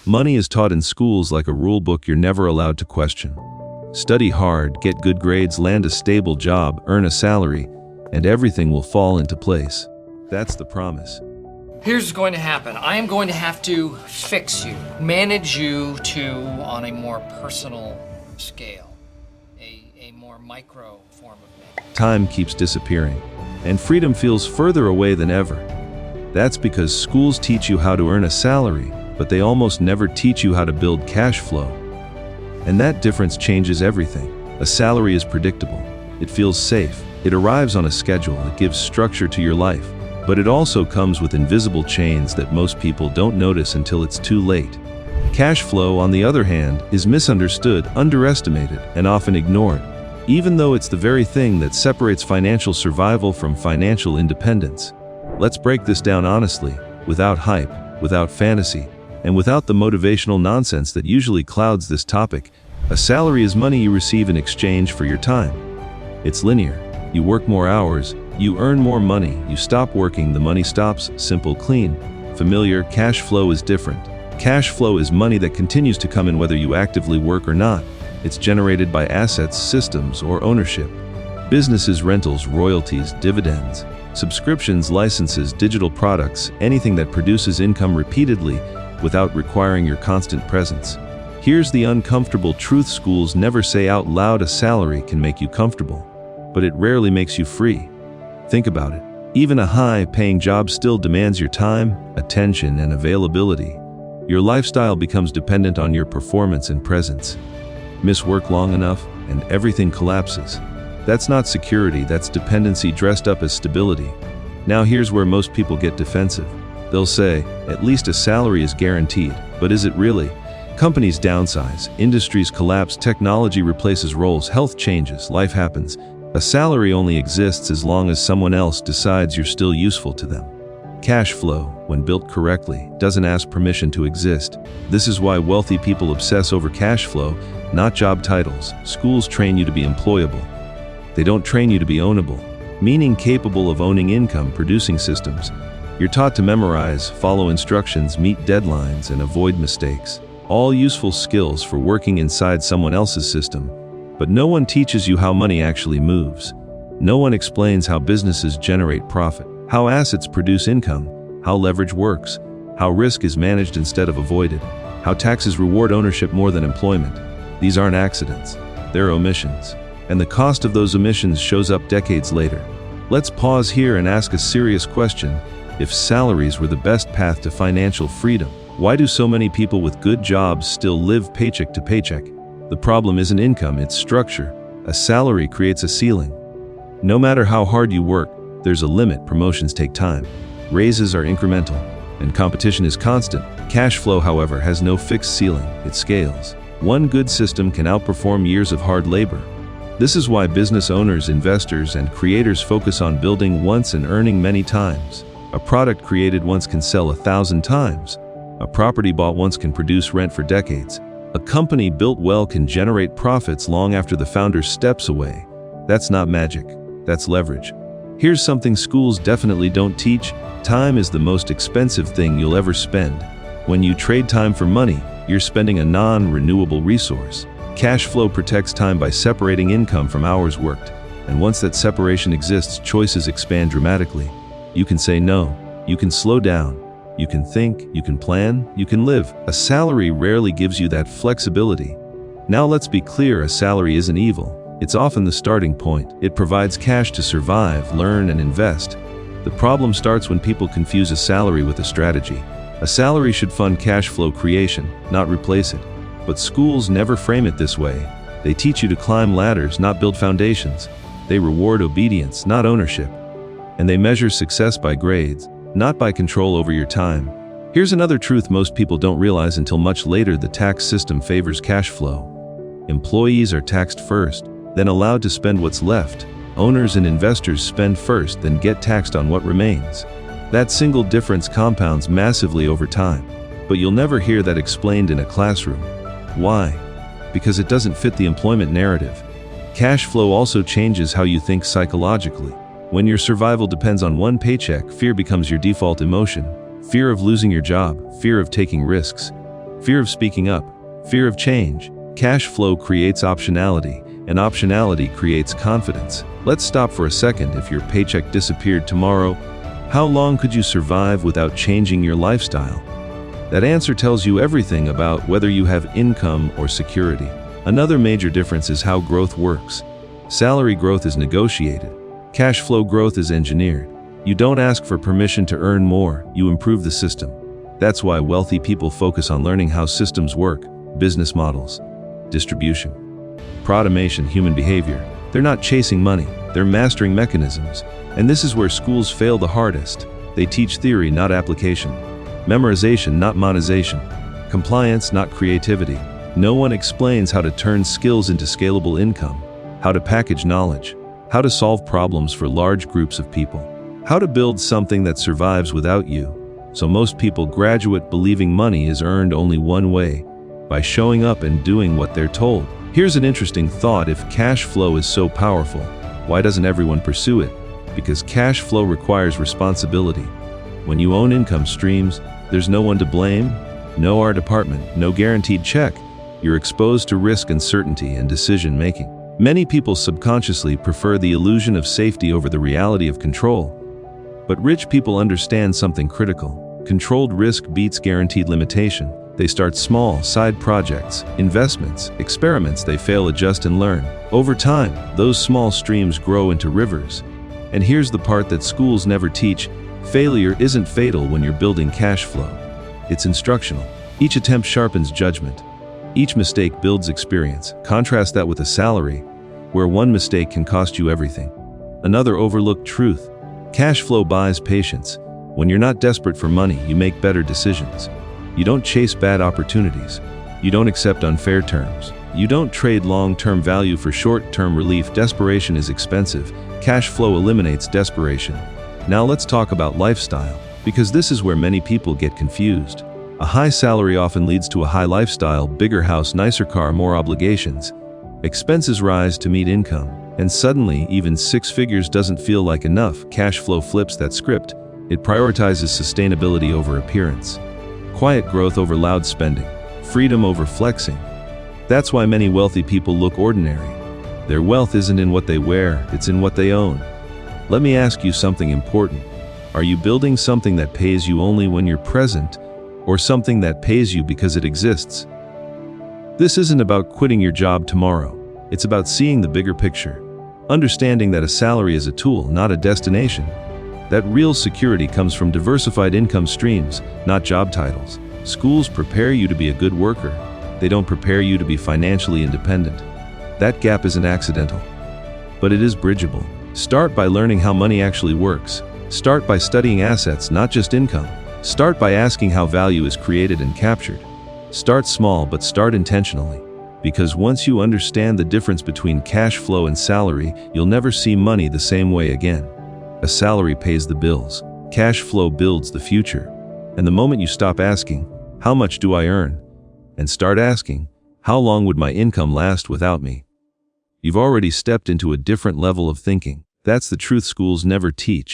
Money is taught in schools like a rule book you're never allowed to question. Study hard, get good grades, land a stable job, earn a salary, and everything will fall into place. That's the promise. Here's what's going to happen. I am going to have to fix you, manage you on a more personal scale, a more micro form of management. Time keeps disappearing, and freedom feels further away than ever. That's because schools teach you how to earn a salary, but they almost never teach you how to build cash flow. And that difference changes everything. A salary is predictable. It feels safe. It arrives on a schedule. It gives structure to your life. But it also comes with invisible chains that most people don't notice until it's too late. Cash flow, on the other hand, is misunderstood, underestimated, and often ignored, even though it's the very thing that separates financial survival from financial independence. Let's break this down honestly, without hype, without fantasy, and without the motivational nonsense that usually clouds this topic. A salary is money you receive in exchange for your time. It's linear. You work more hours, you earn more money, you stop working, the money stops. Simple, clean, familiar. Cash flow is different. Cash flow is money that continues to come in whether you actively work or not. It's generated by assets, systems, or ownership. Businesses, rentals, royalties, dividends, subscriptions, licenses, digital products, anything that produces income repeatedly without requiring your constant presence. Here's the uncomfortable truth schools never say out loud: a salary can make you comfortable, but it rarely makes you free. Think about it. Even a high-paying job still demands your time, attention, and availability. Your lifestyle becomes dependent on your performance and presence. Miss work long enough, and everything collapses. That's not security, that's dependency dressed up as stability. Now here's where most people get defensive. They'll say, at least a salary is guaranteed, but is it really? Companies downsize, industries collapse, technology replaces roles, health changes, life happens. A salary only exists as long as someone else decides you're still useful to them. Cash flow, when built correctly, doesn't ask permission to exist. This is why wealthy people obsess over cash flow, not job titles. Schools train you to be employable. They don't train you to be ownable, meaning capable of owning income producing systems. You're taught to memorize, follow instructions, meet deadlines, and avoid mistakes. All useful skills for working inside someone else's system. But no one teaches you how money actually moves. No one explains how businesses generate profit, how assets produce income, how leverage works, how risk is managed instead of avoided, how taxes reward ownership more than employment. These aren't accidents, they're omissions. And the cost of those omissions shows up decades later. Let's pause here and ask a serious question. If salaries were the best path to financial freedom, why do so many people with good jobs still live paycheck to paycheck? The problem isn't income, it's structure. A salary creates a ceiling. No matter how hard you work, there's a limit. Promotions take time. Raises are incremental, and competition is constant. Cash flow, however, has no fixed ceiling. It scales. One good system can outperform years of hard labor. This is why business owners, investors, and creators focus on building once and earning many times. A product created once can sell 1,000 times. A property bought once can produce rent for decades. A company built well can generate profits long after the founder steps away. That's not magic, that's leverage. Here's something schools definitely don't teach. Time is the most expensive thing you'll ever spend. When you trade time for money, you're spending a non-renewable resource. Cash flow protects time by separating income from hours worked. And once that separation exists, choices expand dramatically. You can say no, you can slow down, you can think, you can plan, you can live. A salary rarely gives you that flexibility. Now let's be clear, a salary isn't evil. It's often the starting point. It provides cash to survive, learn, and invest. The problem starts when people confuse a salary with a strategy. A salary should fund cash flow creation, not replace it. But schools never frame it this way. They teach you to climb ladders, not build foundations. They reward obedience, not ownership. And they measure success by grades, not by control over your time. Here's another truth most people don't realize until much later: the tax system favors cash flow. Employees are taxed first, then allowed to spend what's left. Owners and investors spend first, then get taxed on what remains. That single difference compounds massively over time. But you'll never hear that explained in a classroom. Why? Because it doesn't fit the employment narrative. Cash flow also changes how you think psychologically. When your survival depends on one paycheck, fear becomes your default emotion. Fear of losing your job, fear of taking risks, fear of speaking up, fear of change. Cash flow creates optionality, and optionality creates confidence. Let's stop for a second. If your paycheck disappeared tomorrow, how long could you survive without changing your lifestyle? That answer tells you everything about whether you have income or security. Another major difference is how growth works. Salary growth is negotiated. Cash flow growth is engineered. You don't ask for permission to earn more, you improve the system. That's why wealthy people focus on learning how systems work, business models, distribution, automation, human behavior. They're not chasing money, they're mastering mechanisms. And this is where schools fail the hardest. They teach theory, not application. Memorization, not monetization. Compliance, not creativity. No one explains how to turn skills into scalable income, how to package knowledge, how to solve problems for large groups of people, how to build something that survives without you. So most people graduate believing money is earned only one way, by showing up and doing what they're told. Here's an interesting thought. If cash flow is so powerful, why doesn't everyone pursue it? Because cash flow requires responsibility. When you own income streams, there's no one to blame, no R department, no guaranteed check. You're exposed to risk, uncertainty, and decision-making. Many people subconsciously prefer the illusion of safety over the reality of control. But rich people understand something critical. Controlled risk beats guaranteed limitation. They start small, side projects, investments, experiments. They fail, adjust, and learn. Over time, those small streams grow into rivers. And here's the part that schools never teach. Failure isn't fatal when you're building cash flow. It's instructional. Each attempt sharpens judgment. Each mistake builds experience. Contrast that with a salary, where one mistake can cost you everything. Another overlooked truth. Cash flow buys patience. When you're not desperate for money, you make better decisions. You don't chase bad opportunities. You don't accept unfair terms. You don't trade long-term value for short-term relief. Desperation is expensive. Cash flow eliminates desperation. Now let's talk about lifestyle, because this is where many people get confused. A high salary often leads to a high lifestyle: bigger house, nicer car, more obligations. Expenses rise to meet income, and suddenly even 6 figures doesn't feel like enough. Cash flow flips that script. It prioritizes sustainability over appearance, quiet growth over loud spending, freedom over flexing. That's why many wealthy people look ordinary. Their wealth isn't in what they wear, it's in what they own. Let me ask you something important. Are you building something that pays you only when you're present, or something that pays you because it exists? This isn't about quitting your job tomorrow. It's about seeing the bigger picture, understanding that a salary is a tool, not a destination. That real security comes from diversified income streams, not job titles. Schools prepare you to be a good worker. They don't prepare you to be financially independent. That gap isn't accidental, but it is bridgeable. Start by learning how money actually works. Start by studying assets, not just income. Start by asking how value is created and captured. Start small, but start intentionally. Because once you understand the difference between cash flow and salary, you'll never see money the same way again. A salary pays the bills. Cash flow builds the future. And the moment you stop asking, "How much do I earn?" and start asking, "How long would my income last without me?" you've already stepped into a different level of thinking. That's the truth schools never teach.